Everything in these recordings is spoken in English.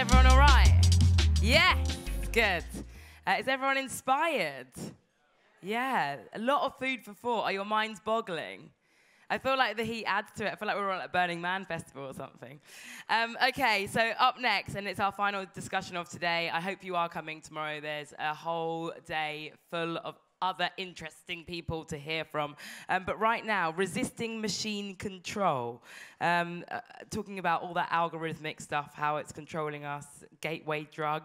everyone all right? Yes, good. Is everyone inspired? Yeah, a lot of food for thought. Are your minds boggling? I feel like the heat adds to it. I feel like we're on a Burning Man festival or something. Okay, so up next, and it's our final discussion of today. I hope you are coming tomorrow. There's a whole day full of other interesting people to hear from. But right now, resisting machine control. Talking about all that algorithmic stuff, how it's controlling us, gateway drug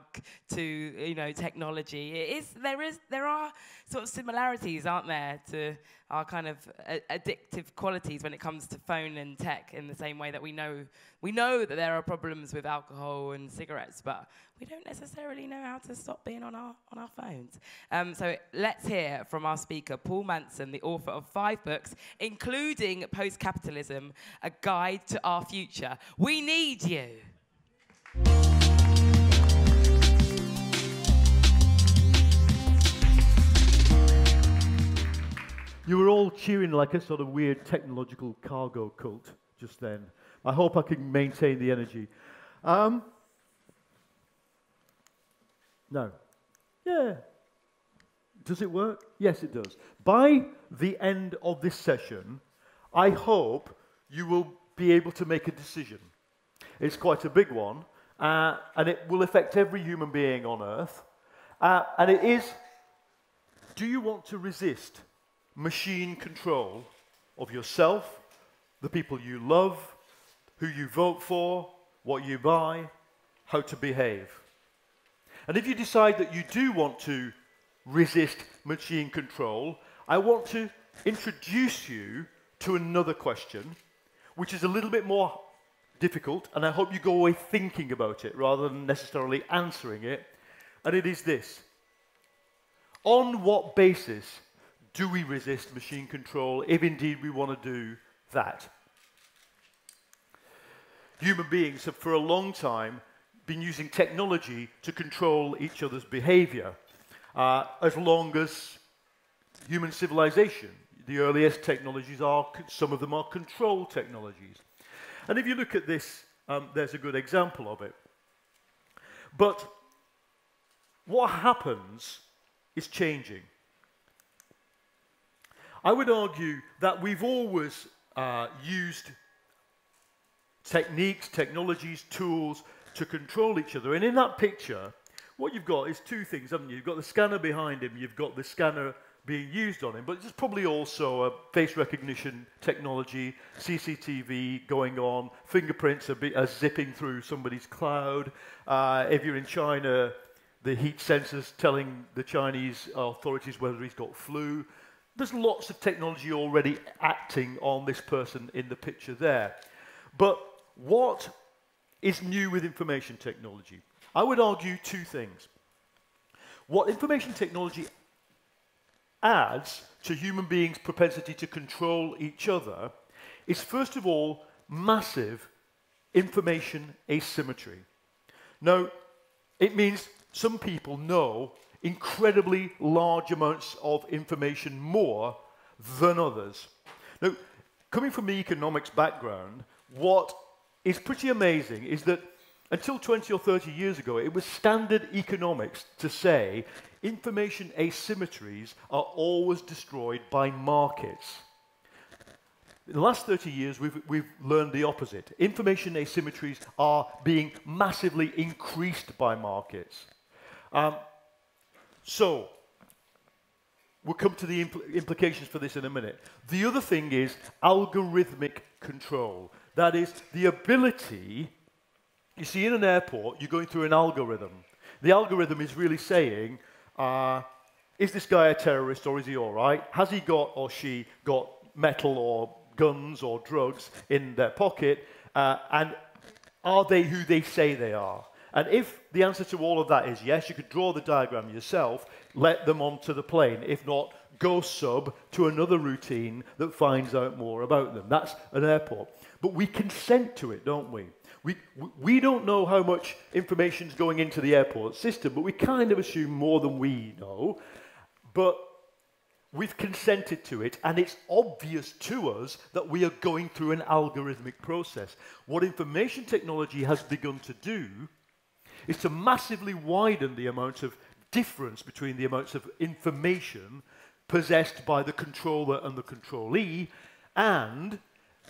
to technology. There are sort of similarities, aren't there, to our kind of addictive qualities when it comes to phone and tech, in the same way that we know that there are problems with alcohol and cigarettes, but we don't necessarily know how to stop being on our phones. So let's hear from our speaker, Paul Manson, the author of 5 books, including Post-Capitalism, A Guide to Our Future. We need you. You were all cheering like a sort of weird technological cargo cult just then. I hope I can maintain the energy. No. Yeah. Does it work? Yes, it does. By the end of this session, I hope you will be able to make a decision. It's quite a big one, and it will affect every human being on Earth. And it is, do you want to resist machine control of yourself, the people you love, who you vote for, what you buy, how to behave? And if you decide that you do want to resist machine control, I want to introduce you to another question, which is a little bit more difficult, and I hope you go away thinking about it rather than necessarily answering it. And it is this: on what basis do we resist machine control, if indeed we want to do that? Human beings have for a long time been using technology to control each other's behavior. As long as human civilization, the earliest technologies some of them are control technologies. And if you look at this, there's a good example of it. But what happens is changing. I would argue that we've always used techniques, technologies, tools to control each other. And in that picture, what you've got is 2 things, haven't you? You've got the scanner behind him, you've got the scanner being used on him, but there's probably also a face recognition technology, CCTV going on, fingerprints are zipping through somebody's cloud. If you're in China, the heat sensors telling the Chinese authorities whether he's got flu. There's lots of technology already acting on this person in the picture there. But what is new with information technology? I would argue 2 things. What information technology adds to human beings' propensity to control each other is, first of all, massive information asymmetry. Now, it means some people know incredibly large amounts of information more than others. Now, coming from the economics background, what is pretty amazing is that until 20 or 30 years ago, it was standard economics to say information asymmetries are always destroyed by markets. In the last 30 years, we've learned the opposite. Information asymmetries are being massively increased by markets. So, we'll come to the implications for this in a minute. The other thing is algorithmic control. That is the ability, you see, in an airport, you're going through an algorithm. The algorithm is really saying, is this guy a terrorist or is he all right? Has he got or she got metal or guns or drugs in their pocket? And are they who they say they are? And if the answer to all of that is yes, you could draw the diagram yourself, let them onto the plane. If not, go sub to another routine that finds out more about them. That's an airport. But we consent to it, don't we? We don't know how much information is going into the airport system, but we kind of assume more than we know. But we've consented to it, and it's obvious to us that we are going through an algorithmic process. What information technology has begun to do is to massively widen the amount of difference between the amounts of information possessed by the controller and the controllee, and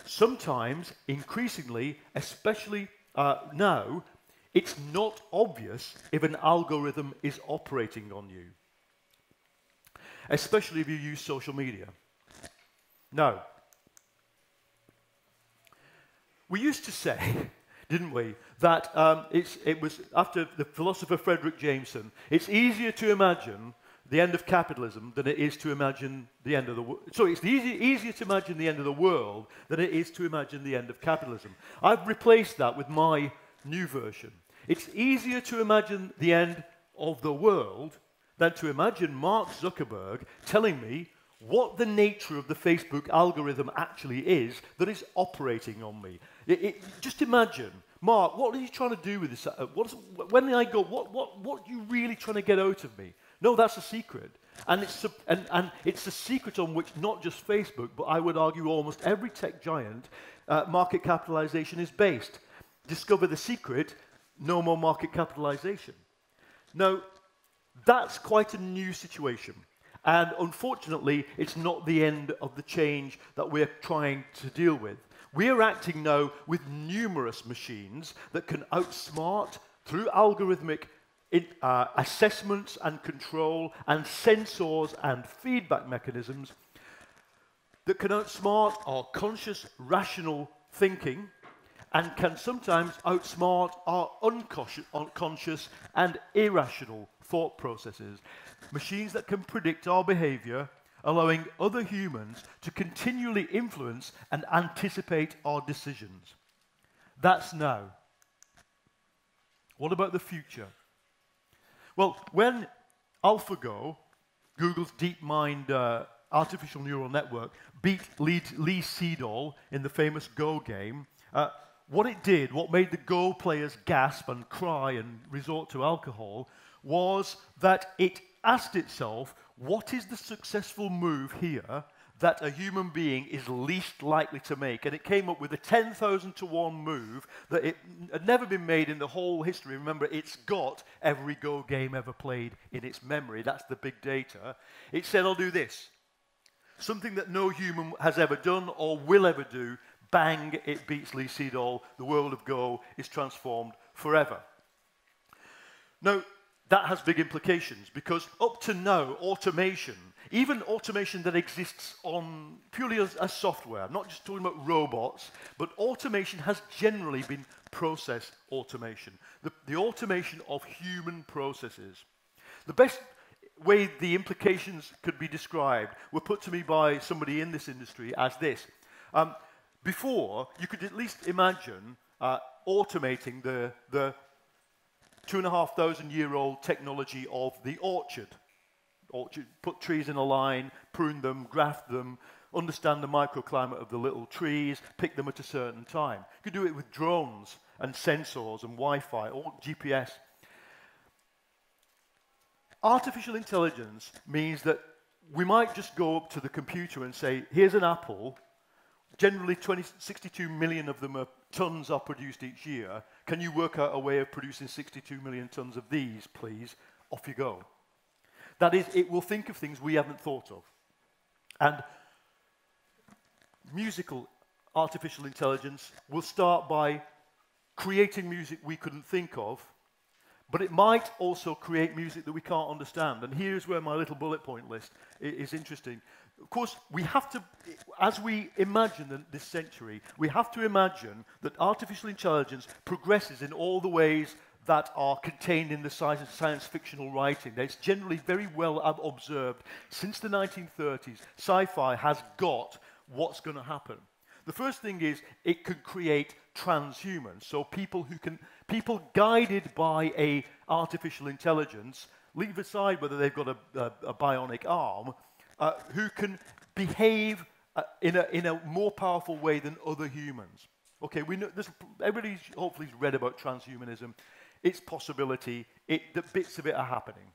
sometimes, increasingly, especially now, it's not obvious if an algorithm is operating on you, especially if you use social media. Now, we used to say, didn't we, that it was, after the philosopher Frederick Jameson, it's easier to imagine the end of capitalism than it is to imagine the end of the world. So it's easier to imagine the end of the world than it is to imagine the end of capitalism. I've replaced that with my new version. It's easier to imagine the end of the world than to imagine Mark Zuckerberg telling me what the nature of the Facebook algorithm actually is that is operating on me. Just imagine, Mark, what are you trying to do with this? When I go, what are you really trying to get out of me? No, that's a secret. And it's a secret on which not just Facebook, but I would argue almost every tech giant market capitalization is based. Discover the secret, no more market capitalization. Now, that's quite a new situation. And unfortunately, it's not the end of the change that we're trying to deal with. We're acting now with numerous machines that can outsmart, through algorithmic assessments and control and sensors and feedback mechanisms, that can outsmart our conscious, rational thinking and can sometimes outsmart our unconscious and irrational thought processes. Machines that can predict our behavior, allowing other humans to continually influence and anticipate our decisions. That's now. What about the future? Well, when AlphaGo, Google's DeepMind artificial neural network, beat Lee Sedol in the famous Go game, what made the Go players gasp and cry and resort to alcohol was that it asked itself, what is the successful move here that a human being is least likely to make? And it came up with a 10,000 to 1 move that it had never been made in the whole history. Remember, it's got every Go game ever played in its memory. That's the big data. It said, I'll do this. Something that no human has ever done or will ever do. Bang, it beats Lee Sedol. The world of Go is transformed forever. Now, that has big implications because up to now, automation, even automation that exists on purely as software, I'm not just talking about robots, but automation has generally been process automation, the automation of human processes. The best way the implications could be described were put to me by somebody in this industry as this. Before, you could at least imagine automating the 2,500-year-old technology of the orchard. Put trees in a line, prune them, graft them, understand the microclimate of the little trees, pick them at a certain time. You could do it with drones and sensors and Wi-Fi or GPS. Artificial intelligence means that we might just go up to the computer and say, here's an apple. Generally, 62 million of them tons are produced each year. Can you work out a way of producing 62 million tons of these, please? Off you go. That is, it will think of things we haven't thought of. And musical artificial intelligence will start by creating music we couldn't think of, but it might also create music that we can't understand. And here's where my little bullet point list is interesting. Of course, we have to, as we imagine this century, we have to imagine that artificial intelligence progresses in all the ways that are contained in the science fictional writing. It's generally very well observed. Since the 1930s, sci-fi has got what's going to happen. The first thing is it can create transhumans, so people guided by a artificial intelligence, leave aside whether they've got a bionic arm, who can behave in a more powerful way than other humans. Okay, we know everybody's hopefully read about transhumanism, its possibility, the bits of it are happening.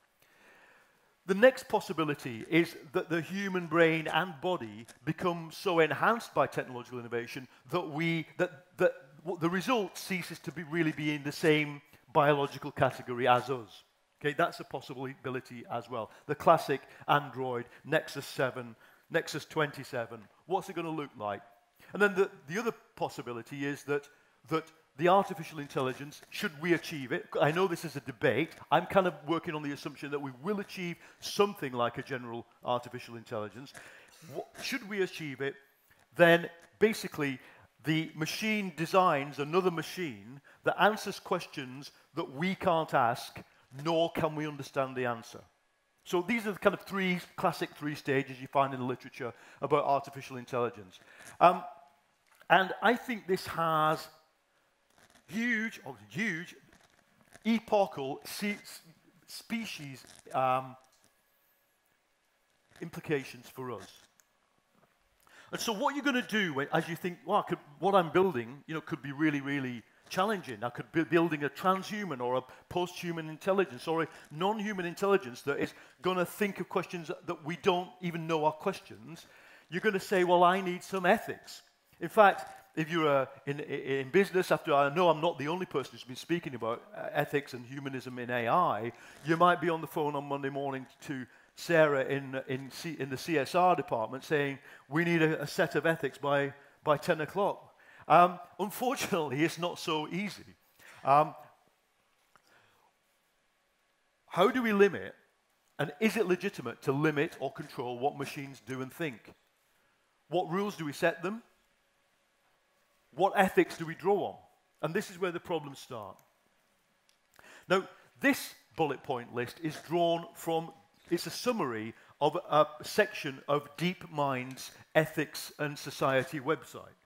The next possibility is that the human brain and body become so enhanced by technological innovation that the result ceases to really be in the same biological category as us. Okay, that's a possibility as well. The classic Android, Nexus 7, Nexus 27, what's it going to look like? And then the other possibility is that the artificial intelligence, should we achieve it? I know this is a debate. I'm kind of working on the assumption that we will achieve something like a general artificial intelligence. Should we achieve it, then basically the machine designs another machine that answers questions that we can't ask, nor can we understand the answer. So these are the kind of classic three stages you find in the literature about artificial intelligence. And I think this has huge epochal species implications for us. And so what you're going to do as you think, well, what I'm building, could be really, really challenging. I could be building a transhuman or a post-human intelligence or a non-human intelligence that is going to think of questions that we don't even know are questions. You're going to say, well, I need some ethics. In fact, if you're in business, after I know I'm not the only person who's been speaking about ethics and humanism in AI, you might be on the phone on Monday morning to Sarah in the CSR department saying, we need a set of ethics by 10 o'clock. Unfortunately, it's not so easy. How do we limit, and is it legitimate to limit or control what machines do and think? What rules do we set them? What ethics do we draw on? And this is where the problems start. Now, this bullet point list is drawn from, it's a summary of a section of DeepMind's Ethics and Society website.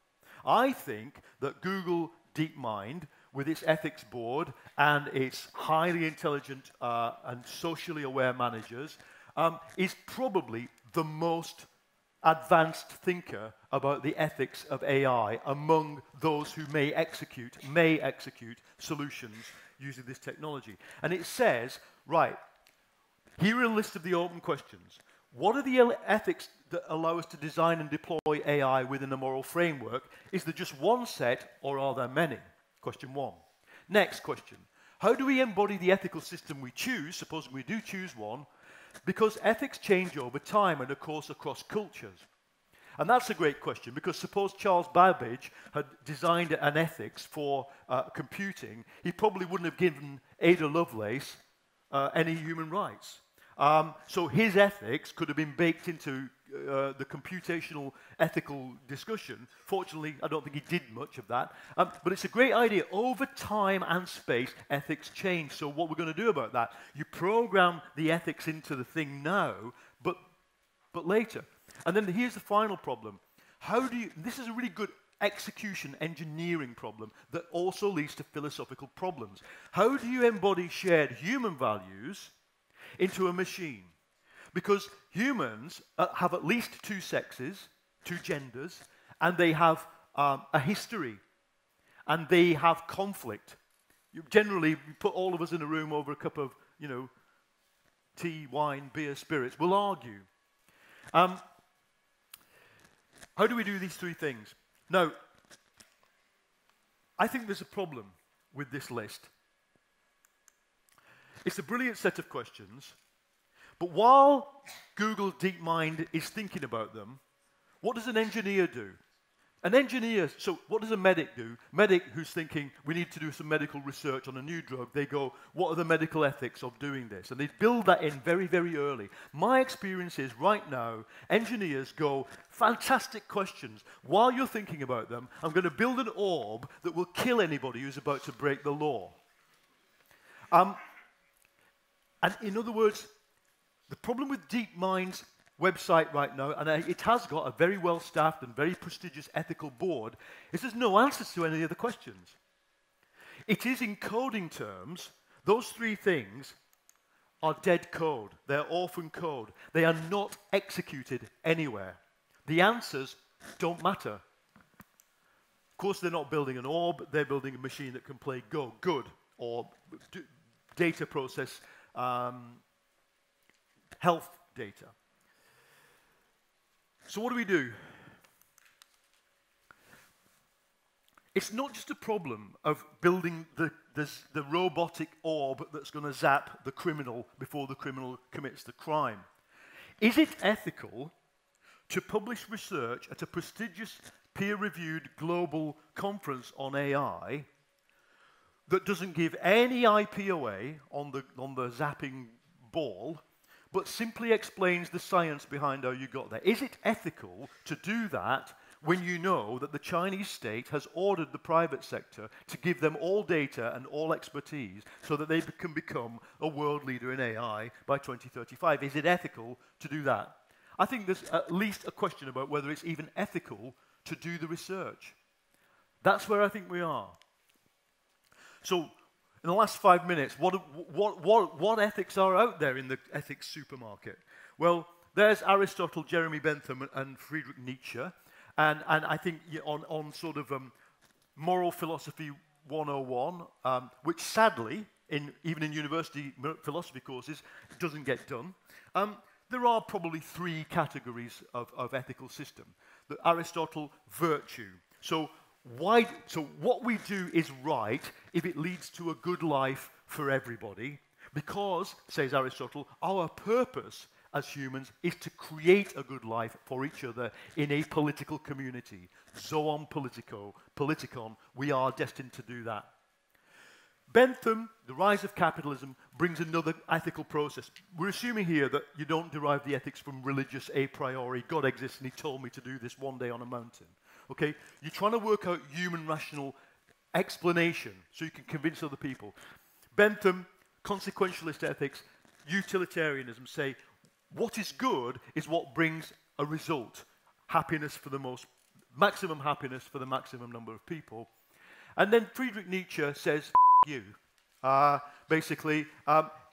I think that Google DeepMind, with its ethics board and its highly intelligent and socially aware managers, is probably the most advanced thinker about the ethics of AI among those who may execute solutions using this technology. And it says, right, here are a list of the open questions. What are the ethics that allow us to design and deploy AI within a moral framework? Is there just one set, or are there many? Question one. Next question. How do we embody the ethical system we choose, supposing we do choose one, because ethics change over time and, of course, across cultures? And that's a great question, because suppose Charles Babbage had designed an ethics for computing, he probably wouldn't have given Ada Lovelace any human rights. So his ethics could have been baked into the computational ethical discussion. Fortunately, I don't think he did much of that. But it's a great idea. Over time and space, ethics change. So what we're going to do about that, you program the ethics into the thing now, but later. And then here's the final problem. This is a really good execution engineering problem that also leads to philosophical problems. How do you embody shared human values into a machine? Because humans have at least two sexes, two genders, and they have a history, and they have conflict. You generally put all of us in a room over a cup of, tea, wine, beer, spirits. We'll argue. How do we do these three things? Now, I think there's a problem with this list. It's a brilliant set of questions, but while Google DeepMind is thinking about them, what does an engineer do? An engineer, so what does a medic do? Medic who's thinking, we need to do some medical research on a new drug, they go, what are the medical ethics of doing this? And they build that in very, very early. My experience is right now, engineers go, fantastic questions. While you're thinking about them, I'm going to build an orb that will kill anybody who's about to break the law. And in other words, the problem with DeepMind's website right now, and it has got a very well-staffed and very prestigious ethical board, is there's no answers to any of the questions. It is in coding terms, those three things are dead code. They're orphan code. They are not executed anywhere. The answers don't matter. Of course, they're not building an orb. They're building a machine that can play Go good or data process health data. So what do we do? it's not just a problem of building the robotic orb that's going to zap the criminal before the criminal commits the crime. Is it ethical to publish research at a prestigious peer-reviewed global conference on AI that doesn't give any IP away on the zapping ball, but simply explains the science behind how you got there? Is it ethical to do that when you know that the Chinese state has ordered the private sector to give them all data and all expertise so that they can become a world leader in AI by 2035? Is it ethical to do that? I think there's at least a question about whether it's even ethical to do the research. That's where I think we are. So, in the last 5 minutes, what ethics are out there in the ethics supermarket? Well, there's Aristotle, Jeremy Bentham, and Friedrich Nietzsche. And I think on sort of moral philosophy 101, which sadly, even in university philosophy courses, doesn't get done, there are probably 3 categories of ethical system. Aristotle, virtue. So what we do is right if it leads to a good life for everybody, because, says Aristotle, our purpose as humans is to create a good life for each other in a political community. Zoon politikon, we are destined to do that. Bentham, The Rise of Capitalism, brings another ethical process. We're assuming here that you don't derive the ethics from religious a priori, God exists and he told me to do this one day on a mountain. Okay? You're trying to work out human rational explanation so you can convince other people. Bentham, consequentialist ethics, utilitarianism say what is good is what brings a result. Happiness for the maximum happiness for the maximum number of people. And then Friedrich Nietzsche says, you. Basically,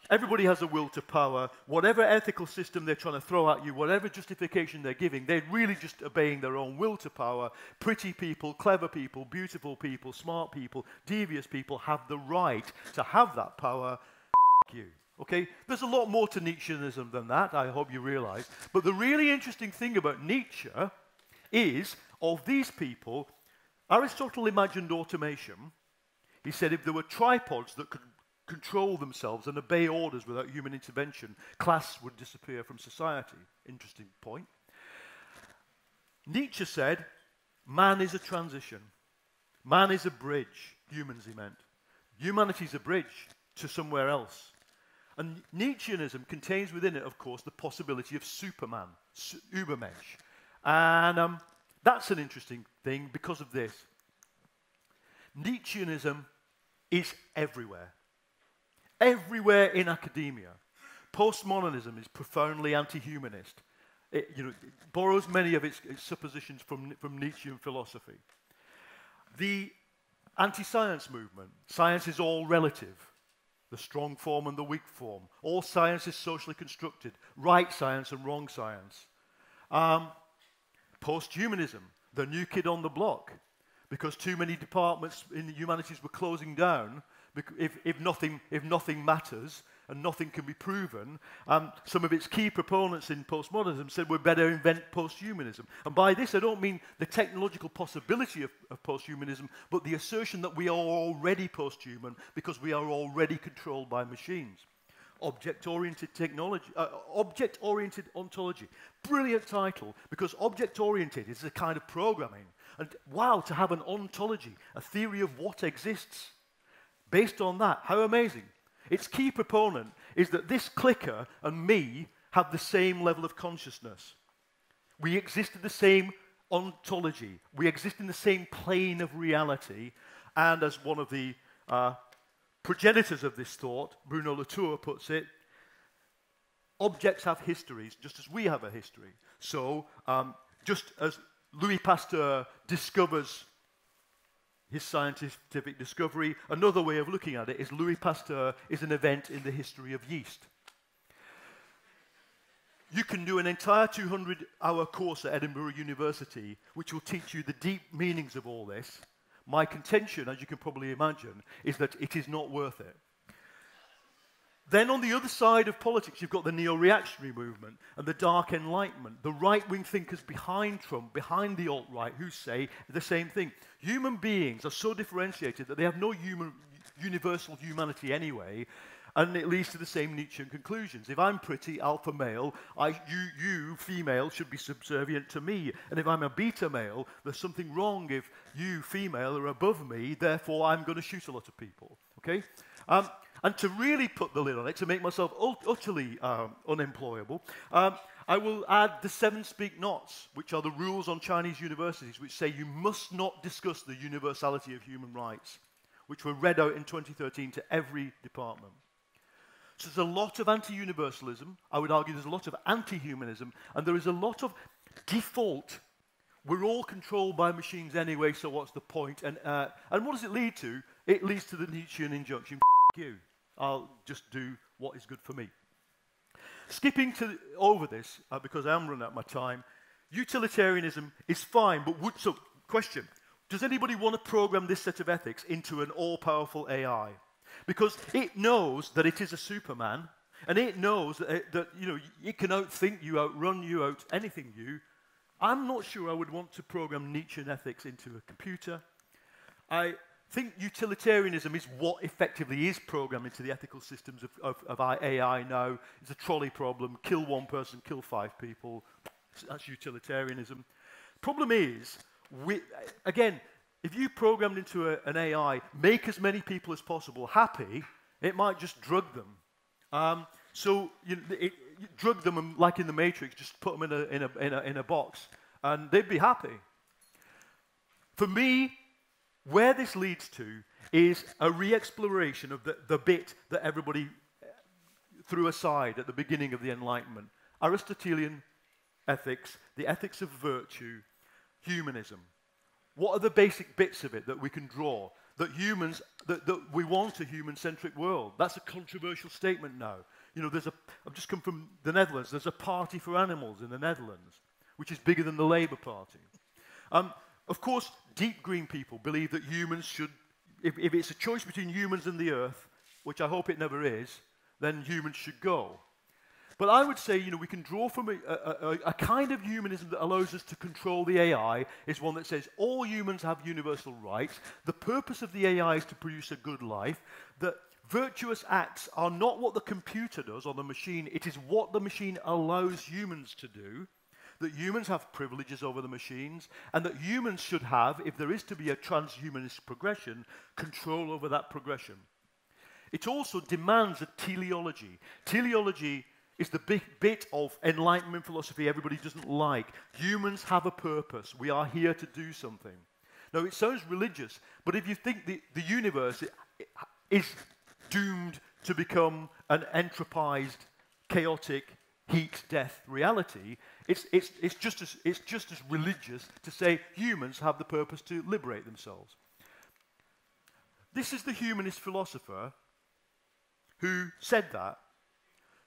everybody has a will to power. Whatever ethical system they're trying to throw at you, whatever justification they're giving, they're really just obeying their own will to power. Pretty people, clever people, beautiful people, smart people, devious people have the right to have that power. You. Okay? There's a lot more to Nietzscheanism than that, I hope you realize. But the really interesting thing about Nietzsche is, of these people, Aristotle imagined automation. He said if there were tripods that could control themselves and obey orders without human intervention, class would disappear from society. Interesting point. Nietzsche said, man is a transition. Man is a bridge. Humans, he meant. Humanity's a bridge to somewhere else. And Nietzscheanism contains within it, of course, the possibility of Superman, Übermensch. And that's an interesting thing because of this. Nietzscheanism is everywhere. Everywhere in academia. Postmodernism is profoundly anti-humanist. It borrows many of its suppositions from Nietzschean philosophy. The anti-science movement, science is all relative. The strong form and the weak form. All science is socially constructed. Right science and wrong science. Post-humanism, the new kid on the block. Because too many departments in the humanities were closing down, if nothing matters and nothing can be proven, some of its key proponents in postmodernism said we'd better invent posthumanism. And by this I don't mean the technological possibility of posthumanism, but the assertion that we are already posthuman because we are already controlled by machines. Object-oriented technology, object-oriented ontology. Brilliant title, because object-oriented is a kind of programming. And wow, to have an ontology, a theory of what exists. Based on that, how amazing. Its key proponent is that this clicker and me have the same level of consciousness. We exist in the same ontology. We exist in the same plane of reality. And as one of the progenitors of this thought, Bruno Latour, puts it, objects have histories just as we have a history. So just as Louis Pasteur discovers his scientific discovery, another way of looking at it is Louis Pasteur is an event in the history of yeast. You can do an entire 200-hour course at Edinburgh University, which will teach you the deep meanings of all this. My contention, as you can probably imagine, is that it is not worth it. Then on the other side of politics, you've got the neo-reactionary movement and the dark enlightenment, the right-wing thinkers behind Trump, behind the alt-right, who say the same thing. Human beings are so differentiated that they have no universal humanity anyway, and it leads to the same Nietzschean conclusions. If I'm pretty, alpha male, you, female, should be subservient to me. And if I'm a beta male, there's something wrong if you, female, are above me, therefore I'm going to shoot a lot of people. Okay? And to really put the lid on it, to make myself utterly unemployable, I will add the 7 speak nots, which are the rules on Chinese universities, which say you must not discuss the universality of human rights, which were read out in 2013 to every department. So there's a lot of anti-universalism. I would argue there's a lot of anti-humanism, and there is a lot of default. We're all controlled by machines anyway, so what's the point? And what does it lead to? It leads to the Nietzschean injunction, F you. I'll just do what is good for me. Skipping over this, because I am running out of my time, utilitarianism is fine, but so, question, does anybody want to program this set of ethics into an all-powerful AI? Because it knows that it is a Superman, and it knows that you know, it can outthink you, outrun you, out anything you. I'm not sure I would want to program Nietzschean ethics into a computer. I think utilitarianism is what effectively is programmed into the ethical systems of AI now. It's a trolley problem, kill 1 person, kill 5 people. That's utilitarianism. Problem is, again, if you programmed into an AI, make as many people as possible happy, it might just drug them. So you drug them, and, like in the Matrix, just put them in a box, and they'd be happy. For me, where this leads to is a re-exploration of the bit that everybody threw aside at the beginning of the Enlightenment. Aristotelian ethics, the ethics of virtue, humanism. What are the basic bits of it that we can draw? That humans, that we want a human-centric world. That's a controversial statement now. You know, I've just come from the Netherlands. There's a party for animals in the Netherlands, which is bigger than the Labour Party. Of course, deep green people believe that humans should, if it's a choice between humans and the earth, which I hope it never is, then humans should go. But I would say, you know, we can draw from a kind of humanism that allows us to control the AI, is one that says all humans have universal rights. The purpose of the AI is to produce a good life. That virtuous acts are not what the computer does or the machine. It is what the machine allows humans to do. That humans have privileges over the machines, and that humans should have, if there is to be a transhumanist progression, control over that progression. It also demands a teleology. Teleology is the big bit of Enlightenment philosophy everybody doesn't like. Humans have a purpose. We are here to do something. Now, it sounds religious, but if you think the universe is doomed to become an entropized, chaotic, heat-death reality, it's just as religious to say humans have the purpose to liberate themselves. This is the humanist philosopher who said that.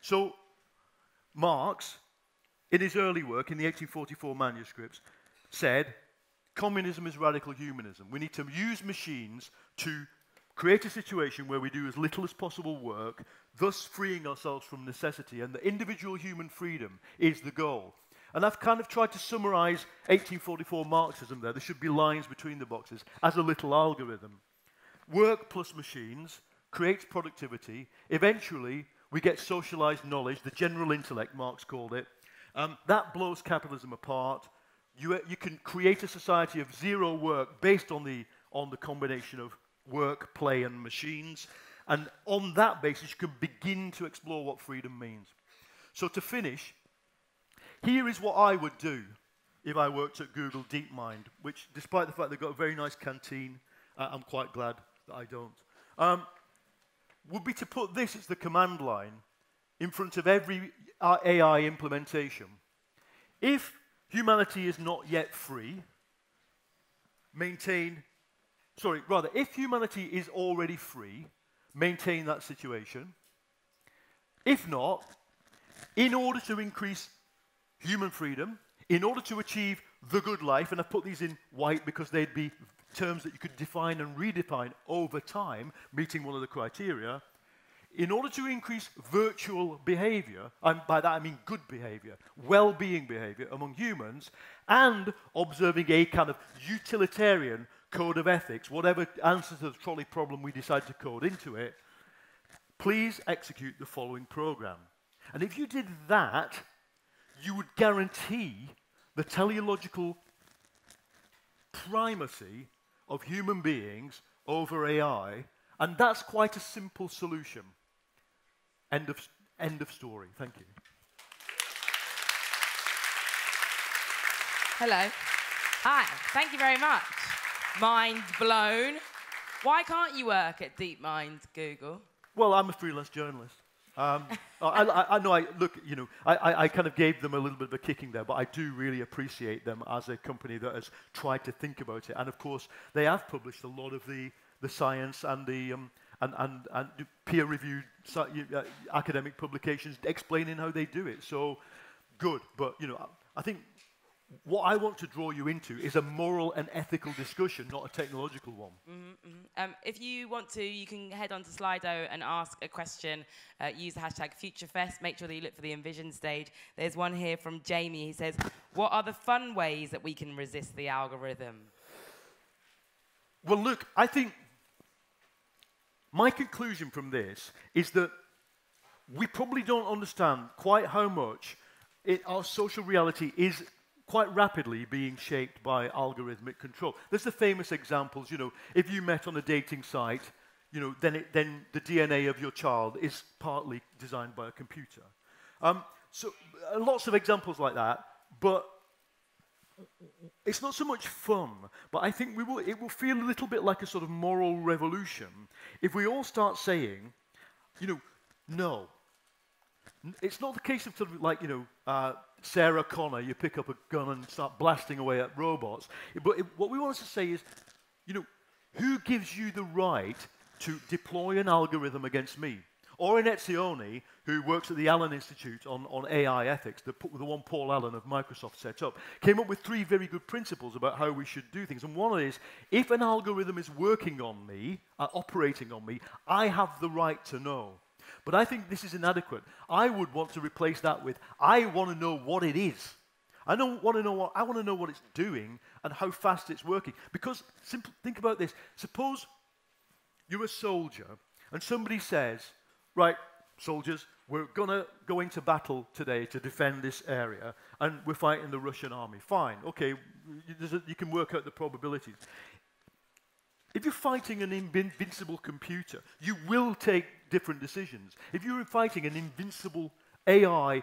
So Marx, in his early work, in the 1844 manuscripts, said, communism is radical humanism. We need to use machines to create a situation where we do as little as possible work, thus freeing ourselves from necessity, and the individual human freedom is the goal. And I've kind of tried to summarize 1844 Marxism there. There should be lines between the boxes as a little algorithm. Work plus machines creates productivity. Eventually, we get socialized knowledge, the general intellect, Marx called it. That blows capitalism apart. You can create a society of zero work based on the combination of work, play, and machines. And on that basis, you can begin to explore what freedom means. So to finish, here is what I would do if I worked at Google DeepMind, which, despite the fact they've got a very nice canteen, I'm quite glad that I don't, would be to put this as the command line in front of every AI implementation. If humanity is not yet free, if humanity is already free, maintain that situation. If not, in order to increase human freedom, in order to achieve the good life, and I've put these in white because they'd be terms that you could define and redefine over time, meeting one of the criteria, in order to increase virtual behavior, and by that I mean good behavior, well-being behavior among humans, and observing a kind of utilitarian code of ethics, whatever answer to the trolley problem we decide to code into it, please execute the following program. And if you did that, you would guarantee the teleological primacy of human beings over AI, and that's quite a simple solution. End of story. Thank you. Hello. Hi. Thank you very much. Mind blown. Why can't you work at DeepMind, Google? Well, I'm a freelance journalist. I know. Look, you know, I kind of gave them a little bit of a kicking there, but I do really appreciate them as a company that has tried to think about it. And of course, they have published a lot of the science and the and peer-reviewed academic publications explaining how they do it. So good, but you know, I think what I want to draw you into is a moral and ethical discussion, not a technological one. If you want to, you can head on to Slido and ask a question. Use the hashtag FutureFest. Make sure that you look for the Envision stage. There's one here from Jamie. He says, what are the fun ways that we can resist the algorithm? Well, look, I think my conclusion from this is that we probably don't understand quite how much our social reality is quite rapidly being shaped by algorithmic control. There's the famous examples, you know, if you met on a dating site, you know, then the DNA of your child is partly designed by a computer. So lots of examples like that, but it's not so much fun, but I think it will feel a little bit like a sort of moral revolution if we all start saying, you know, no. It's not the case of sort of like, you know, Sarah Connor, you pick up a gun and start blasting away at robots. But what we want us to say is, you know, who gives you the right to deploy an algorithm against me? Or Etzioni, who works at the Allen Institute on AI ethics, the one Paul Allen of Microsoft set up, came up with 3 very good principles about how we should do things. And one is, if an algorithm is working on me, operating on me, I have the right to know. But I think this is inadequate. I would want to replace that with, I want to know what it is. I want to know what it's doing and how fast it's working. Because think about this. Suppose you're a soldier and somebody says, right, soldiers, we're going to go into battle today to defend this area, and we're fighting the Russian army. Fine, okay, you can work out the probabilities. If you're fighting an invincible computer, you will take different decisions. If you're fighting an invincible AI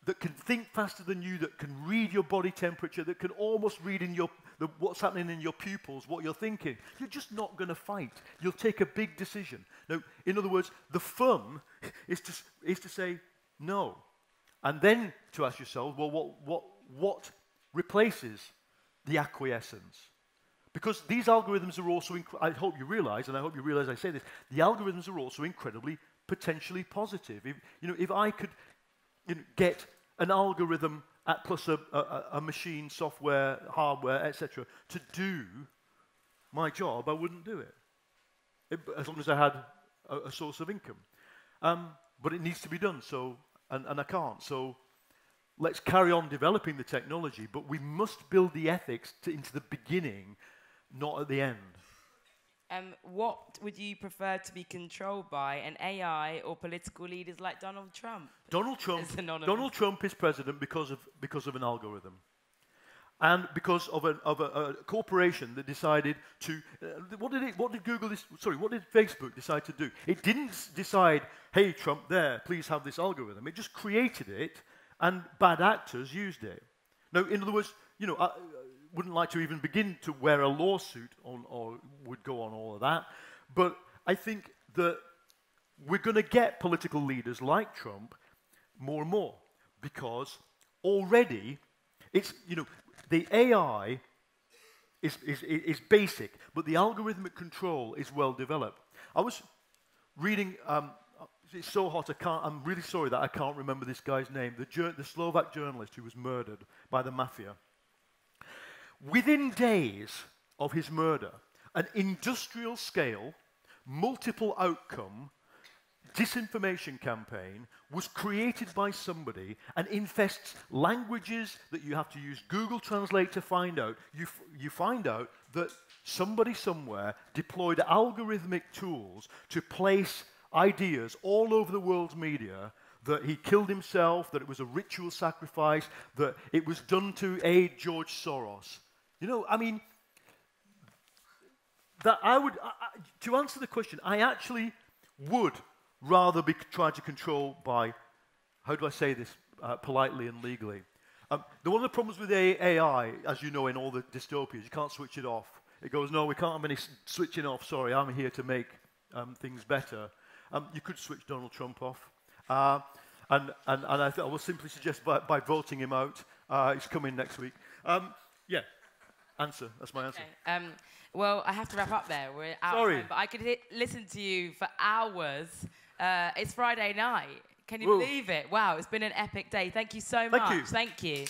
that can think faster than you, that can read your body temperature, that can almost read in what's happening in your pupils, what you're thinking, you're just not going to fight. You'll take a big decision. Now, in other words, the fun is to say no. And then to ask yourself, well, what replaces the acquiescence? Because these algorithms are also, I hope you realize, and I hope you realize I say this, the algorithms are also incredibly potentially positive. If I could get an algorithm plus a machine, software, hardware, etc., to do my job, I wouldn't do it. As long as I had a source of income. But it needs to be done, and I can't. So let's carry on developing the technology, but we must build the ethics into the beginning, not at the end. What would you prefer to be controlled by, an AI or political leaders like Donald Trump? Donald Trump is president because of an algorithm, and because of a corporation that decided to. What did Facebook decide to do? It didn't decide, hey Trump, please have this algorithm. It just created it, and bad actors used it. Now, in other words, I wouldn't like to even begin to wear a lawsuit on, or would go on all of that, but I think that we're going to get political leaders like Trump more and more, because already it's, the AI is basic, but the algorithmic control is well developed. I was reading, it's so hot, I'm really sorry that I can't remember this guy's name, the Slovak journalist who was murdered by the mafia. Within days of his murder, an industrial scale, multiple outcome, disinformation campaign was created by somebody and infests languages that you have to use Google Translate to find out. You find out that somebody somewhere deployed algorithmic tools to place ideas all over the world's media that he killed himself, that it was a ritual sacrifice, that it was done to aid George Soros. You know, I mean, that to answer the question, I actually would rather be tried to control by, how do I say this politely and legally? One of the problems with AI, as you know in all the dystopias, you can't switch it off. It goes, no, we can't have any switching off, sorry, I'm here to make things better. You could switch Donald Trump off. And I will simply suggest by voting him out. He's coming next week. Yeah, answer. That's my answer. Okay. Well, I have to wrap up there. We're out of time, but I could listen to you for hours. It's Friday night. Can you believe it? Wow, it's been an epic day. Thank you so much. Thank you. Thank you.